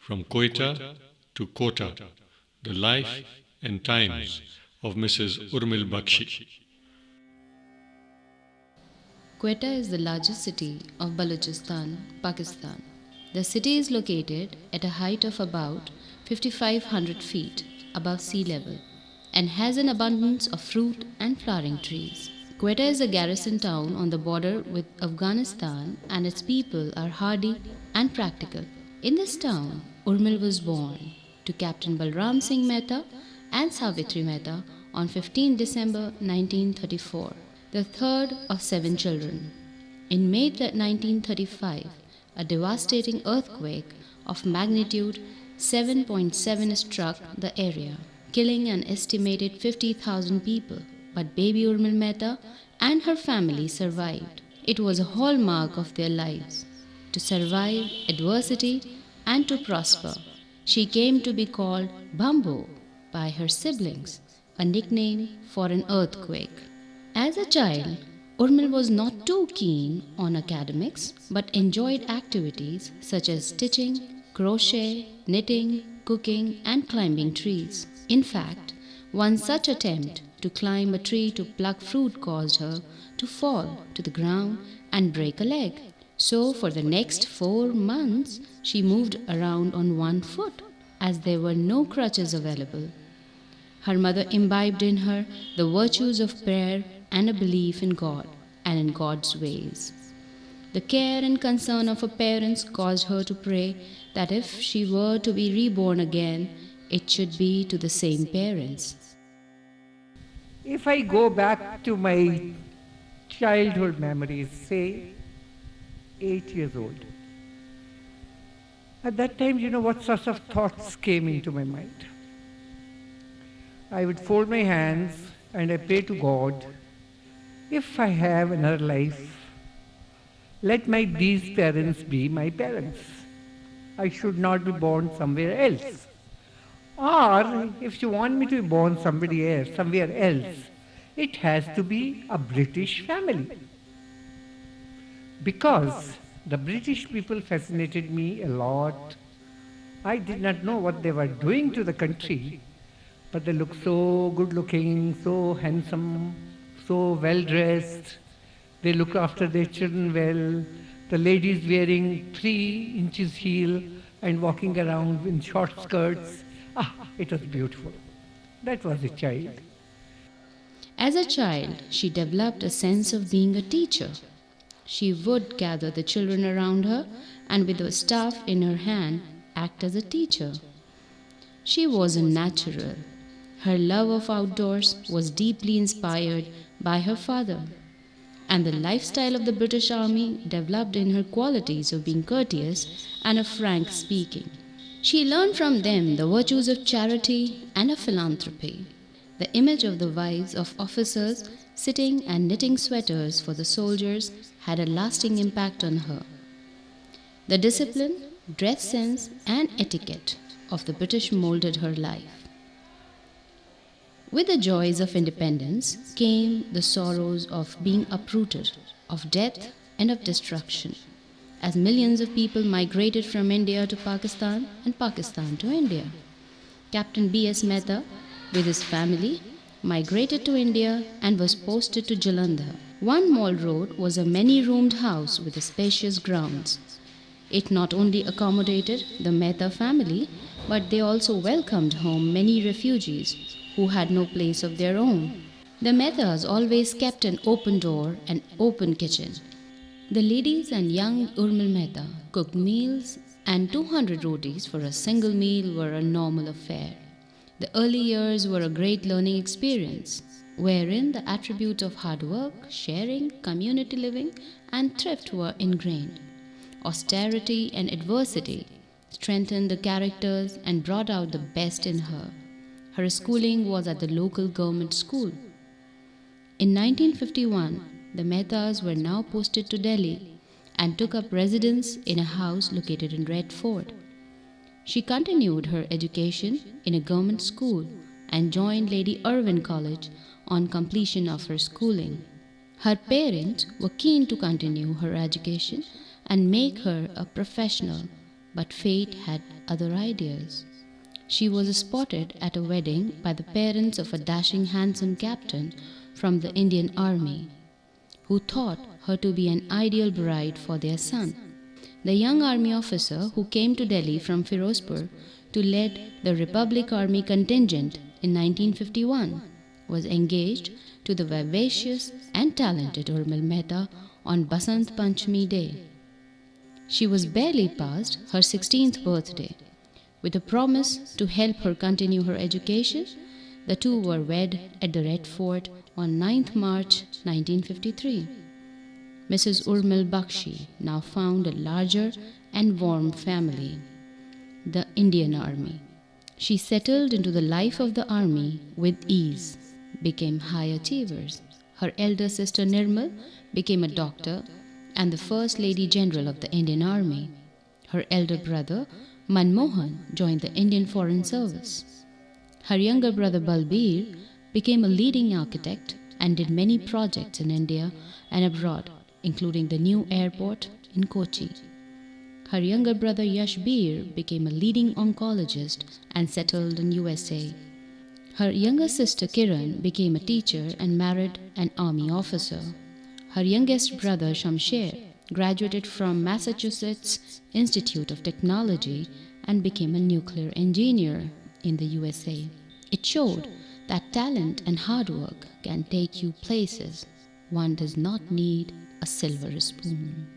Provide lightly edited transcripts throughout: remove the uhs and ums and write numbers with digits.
From Quetta to Kota, the life and times of Mrs. Urmil Bakhshi. Quetta is the largest city of Balochistan, Pakistan. The city is located at a height of about 5,500 feet above sea level and has an abundance of fruit and flowering trees. Quetta is a garrison town on the border with Afghanistan, and its people are hardy and practical. In this town, Urmil was born to Captain Balram Singh Mehta and Savitri Mehta on 15 December 1934, the third of 7 children. In May 1935, a devastating earthquake of magnitude 7.7 struck the area, killing an estimated 50,000 people. But baby Urmil Mehta and her family survived. It was a hallmark of their lives, to survive adversity and to prosper. She came to be called Bambo by her siblings, a nickname for an earthquake. As a child, Urmil was not too keen on academics but enjoyed activities such as stitching, crochet, knitting, cooking, and climbing trees. In fact, one such attempt to climb a tree to pluck fruit caused her to fall to the ground and break a leg. So, for the next 4 months, she moved around on one foot, as there were no crutches available. Her mother imbibed in her the virtues of prayer and a belief in God and in God's ways. The care and concern of her parents caused her to pray that if she were to be reborn again, it should be to the same parents. If I go back to my childhood memories, say 8 years old, at that time, what sorts of thoughts came into my mind? I would fold my hands and I pray to God, if I have another life, let these parents be my parents. I should not be born somewhere else. Or, if you want me to be born somewhere else, it has to be a British family. Because the British people fascinated me a lot. I did not know what they were doing to the country, but they looked so good looking, so handsome, so well dressed. They look after their children well. The ladies wearing 3 inches heel and walking around in short skirts. It was beautiful. That was a child. As a child, she developed a sense of being a teacher. She would gather the children around her and with a staff in her hand act as a teacher. She was a natural. Her love of outdoors was deeply inspired by her father, and the lifestyle of the British Army developed in her qualities of being courteous and of frank speaking. She learned from them the virtues of charity and of philanthropy. The image of the wives of officers sitting and knitting sweaters for the soldiers had a lasting impact on her. The discipline, dress sense, and etiquette of the British molded her life. With the joys of independence came the sorrows of being uprooted, of death and of destruction, as millions of people migrated from India to Pakistan and Pakistan to India. Captain B.S. Mehta, with his family, migrated to India and was posted to Jalandhar. One mall road was a many-roomed house with spacious grounds. It not only accommodated the Mehta family, but they also welcomed home many refugees who had no place of their own. The Mehtas always kept an open door and open kitchen. The ladies and young Urmil Mehta cooked meals, and 200 rotis for a single meal were a normal affair. The early years were a great learning experience, wherein the attributes of hard work, sharing, community living, and thrift were ingrained. Austerity and adversity strengthened the characters and brought out the best in her. Her schooling was at the local government school. In 1951, the Mehtas were now posted to Delhi and took up residence in a house located in Red Fort. She continued her education in a government school and joined Lady Irwin College on completion of her schooling. Her parents were keen to continue her education and make her a professional, but fate had other ideas. She was spotted at a wedding by the parents of a dashing, handsome captain from the Indian Army, who thought her to be an ideal bride for their son. The young army officer who came to Delhi from Firozpur to lead the Republic Army contingent in 1951 was engaged to the vivacious and talented Urmil Mehta on Basant Panchami Day. She was barely past her 16th birthday. With a promise to help her continue her education, the two were wed at the Red Fort on 9th March 1953. Mrs. Urmil Bakhshi now found a larger and warm family, the Indian Army. She settled into the life of the army with ease, became high achievers. Her elder sister Nirmal became a doctor and the First Lady General of the Indian Army. Her elder brother Manmohan joined the Indian Foreign Service. Her younger brother Balbir became a leading architect and did many projects in India and abroad, including the new airport in Kochi. Her younger brother Yashbir became a leading oncologist and settled in USA. Her younger sister Kiran became a teacher and married an army officer. Her youngest brother Shamsher graduated from Massachusetts Institute of Technology and became a nuclear engineer in the USA. It showed that talent and hard work can take you places. One does not need a silver spoon.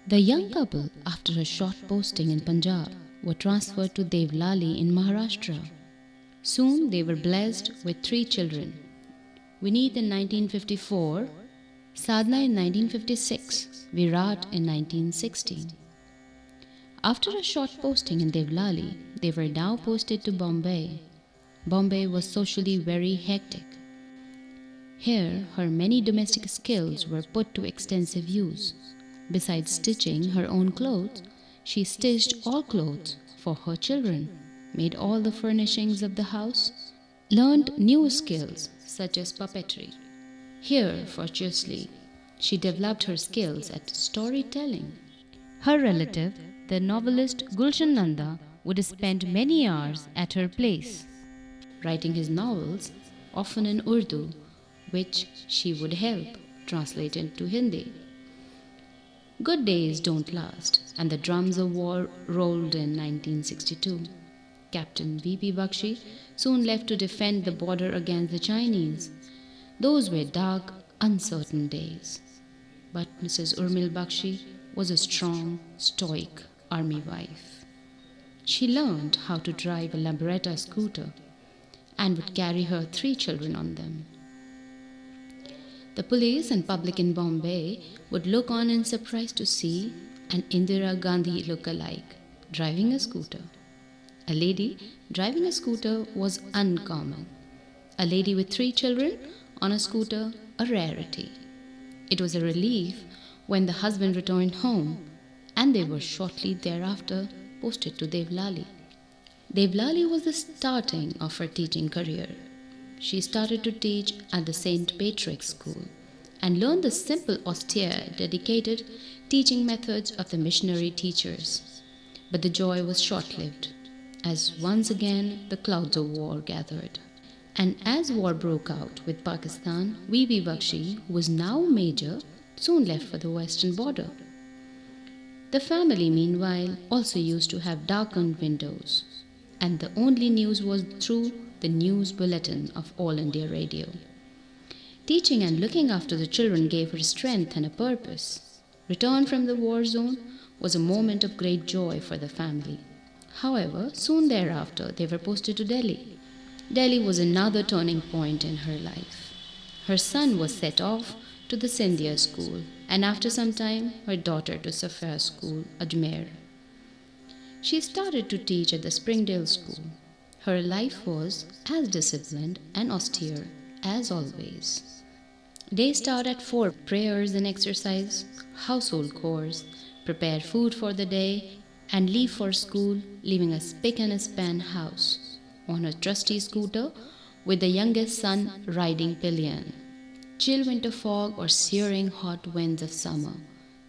The young couple, after a short posting in Punjab, were transferred to Devlali in Maharashtra. Soon they were blessed with 3 children. Vineet in 1954, Sadhna in 1956, Virat in 1960. After a short posting in Devlali, they were now posted to Bombay. Bombay was socially very hectic. Here, her many domestic skills were put to extensive use. Besides stitching her own clothes, she stitched all clothes for her children, made all the furnishings of the house, learned new skills such as puppetry. Here, fortuitously, she developed her skills at storytelling. Her relative, the novelist Gulshan Nanda, would spend many hours at her place, writing his novels, often in Urdu, which she would help translate into Hindi. Good days don't last, and the drums of war rolled in 1962. Captain V.P. Bakshi soon left to defend the border against the Chinese. Those were dark, uncertain days. But Mrs. Urmil Bakhshi was a strong, stoic army wife. She learned how to drive a Lambretta scooter and would carry her 3 children on them. The police and public in Bombay would look on in surprise to see an Indira Gandhi look-alike driving a scooter. A lady driving a scooter was uncommon. A lady with 3 children on a scooter, a rarity. It was a relief when the husband returned home, and they were shortly thereafter posted to Devlali. Devlali was the starting of her teaching career. She started to teach at the St. Patrick's School and learned the simple, austere, dedicated teaching methods of the missionary teachers. But the joy was short-lived, as once again the clouds of war gathered. And as war broke out with Pakistan, V.P. Bakshi, who was now major, soon left for the western border. The family, meanwhile, also used to have darkened windows, and the only news was through the news bulletin of All India Radio. Teaching and looking after the children gave her strength and a purpose. Return from the war zone was a moment of great joy for the family. However, soon thereafter, they were posted to Delhi. Delhi was another turning point in her life. Her son was set off to the Scindia school, and after some time, her daughter to Safia school, Ajmer. She started to teach at the SpringDales school. Her life was as disciplined and austere as always. Day start at 4, prayers and exercise, household chores, prepare food for the day, and leave for school, leaving a spick and span house on a trusty scooter with the youngest son riding pillion. Chill winter fog or searing hot winds of summer,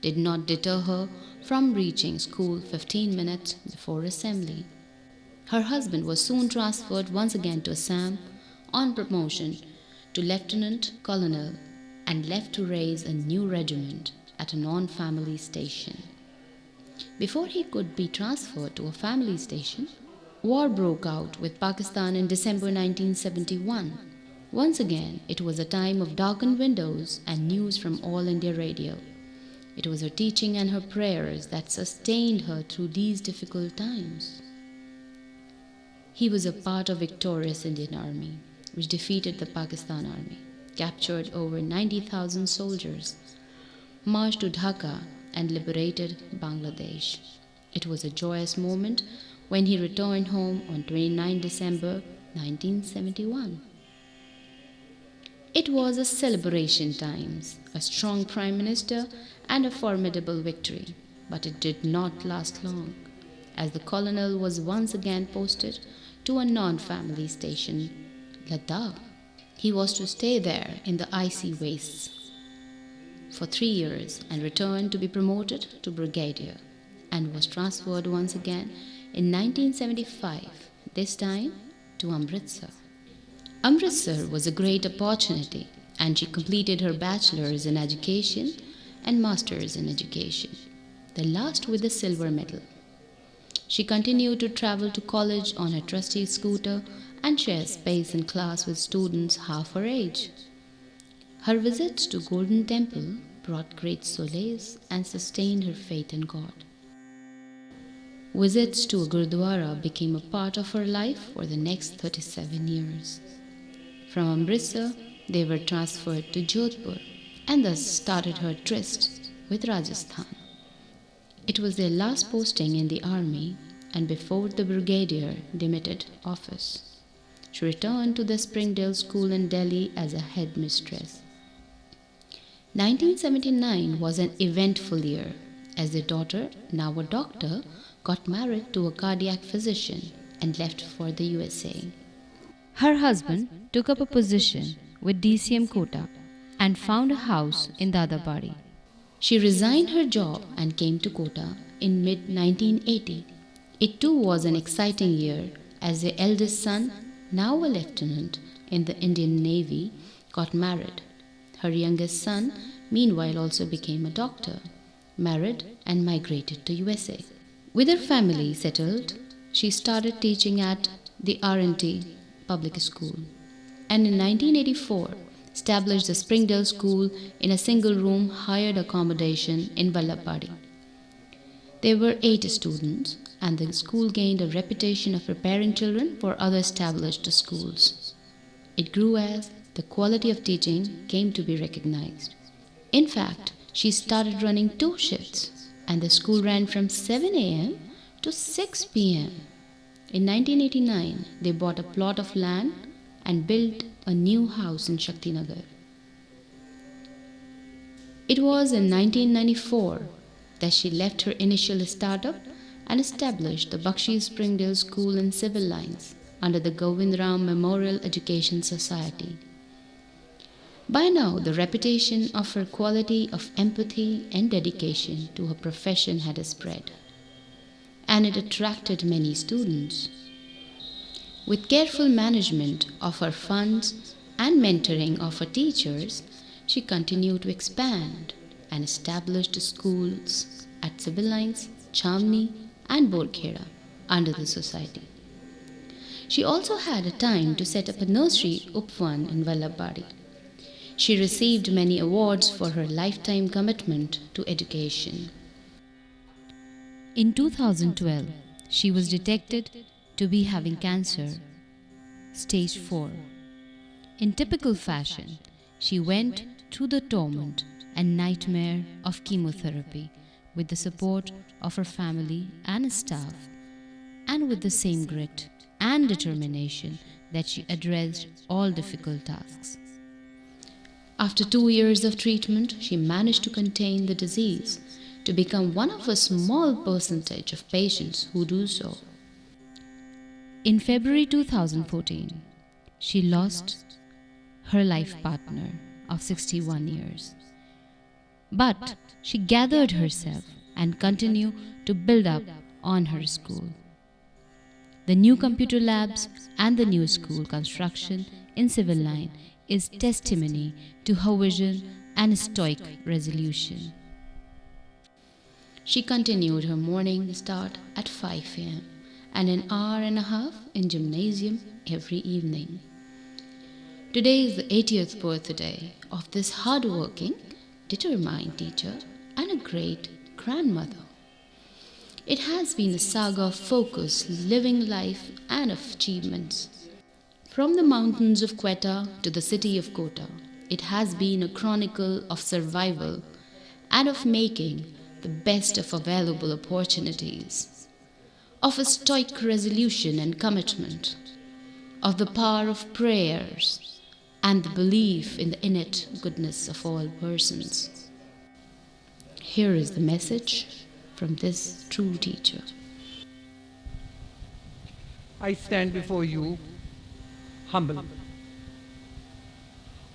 did not deter her from reaching school 15 minutes before assembly. Her husband was soon transferred once again to Assam on promotion to lieutenant colonel and left to raise a new regiment at a non-family station. Before he could be transferred to a family station, war broke out with Pakistan in December 1971. Once again, it was a time of darkened windows and news from All India Radio. It was her teaching and her prayers that sustained her through these difficult times. He was a part of victorious Indian Army, which defeated the Pakistan Army, captured over 90,000 soldiers, marched to Dhaka and liberated Bangladesh. It was a joyous moment when he returned home on 29 December 1971. It was a celebration times, a strong prime minister and a formidable victory, but it did not last long, as the colonel was once again posted to a non-family station, Ladakh. He was to stay there in the icy wastes for 3 years and return to be promoted to brigadier, and was transferred once again in 1975, this time to Amritsar. Amritsar was a great opportunity, and she completed her bachelor's in education and master's in education, the last with a silver medal. She continued to travel to college on her trusty scooter and share space in class with students half her age. Her visits to Golden Temple brought great solace and sustained her faith in God. Visits to a Gurdwara became a part of her life for the next 37 years. From Amritsar, they were transferred to Jodhpur and thus started her tryst with Rajasthan. It was their last posting in the army and before the brigadier demitted office. She returned to the SpringDales school in Delhi as a headmistress. 1979 was an eventful year as their daughter, now a doctor, got married to a cardiac physician and left for the USA. Her husband took up a position with DCM Kota and found a house in Dadabari. She resigned her job and came to Kota in mid-1980. It too was an exciting year as their eldest son, now a lieutenant in the Indian Navy, got married. Her youngest son, meanwhile, also became a doctor, married and migrated to USA. With her family settled, she started teaching at the R&T public school, and in 1984 established the SpringDales school in a single-room hired accommodation in Vallabhpadi. There were 8 students, and the school gained a reputation of preparing children for other established schools. It grew as the quality of teaching came to be recognized. In fact, she started running 2 shifts, and the school ran from 7 a.m. to 6 p.m. In 1989, they bought a plot of land and built a new house in Shaktinagar. It was in 1994 that she left her initial startup and established the BAKHSHI'S SpringDales School in Civil Lines under the Govind Ram Memorial Education Society. By now, the reputation of her quality of empathy and dedication to her profession had spread, and it attracted many students. With careful management of her funds and mentoring of her teachers, she continued to expand and established schools at Civil Lines, Chamni, and Borkheda under the society. She also had a time to set up a nursery Upvan in Vallabhpadi. She received many awards for her lifetime commitment to education. In 2012, she was detected to be having cancer, stage 4. In typical fashion, she went through the torment and nightmare of chemotherapy with the support of her family and staff, and with the same grit and determination that she addressed all difficult tasks. After 2 years of treatment, she managed to contain the disease to become one of a small percentage of patients who do so. In February 2014, she lost her life partner of 61 years. But she gathered herself and continued to build up on her school. The new computer labs and the new school construction in civil line is testimony to her vision and stoic resolution. She continued her morning start at 5 a.m. and an hour and a half in gymnasium every evening. Today is the 80th birthday of this hardworking, determined teacher and a great grandmother. It has been a saga of focus, living life and of achievements. From the mountains of Quetta to the city of Kota, it has been a chronicle of survival and of making the best of available opportunities, of a stoic resolution and commitment, of the power of prayers and the belief in the innate goodness of all persons. Here is the message from this true teacher. I stand before you humble.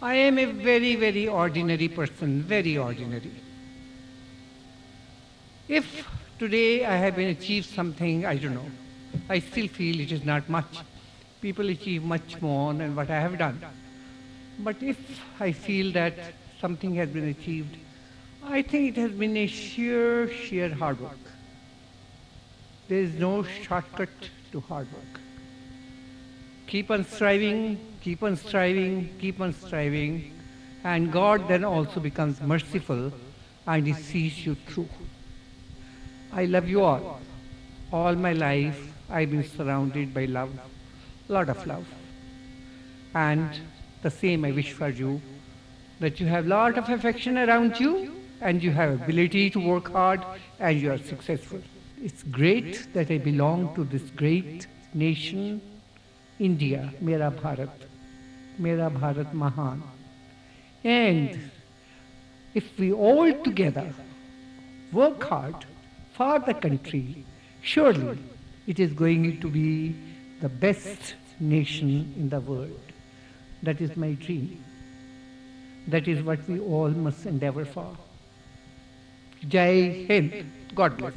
I am a very, very ordinary person, very ordinary. If today I have achieved something, I don't know, I still feel it is not much. People achieve much more than what I have done. But if I feel that something has been achieved, I think it has been a sheer hard work. There is no shortcut to hard work. Keep on striving, keep on striving, keep on striving, and God then also becomes merciful and He sees you through. I love you all. All my life I've been surrounded by love, lot of love. And the same I wish for you, that you have lot of affection around you and you have ability to work hard and you are successful. It's great that I belong to this great nation, India, Mera Bharat Mahan. And if we all together work hard for the country, surely it is going to be the best nation in the world. That is my dream. That is what we all must endeavor for. Jai Hind. God bless.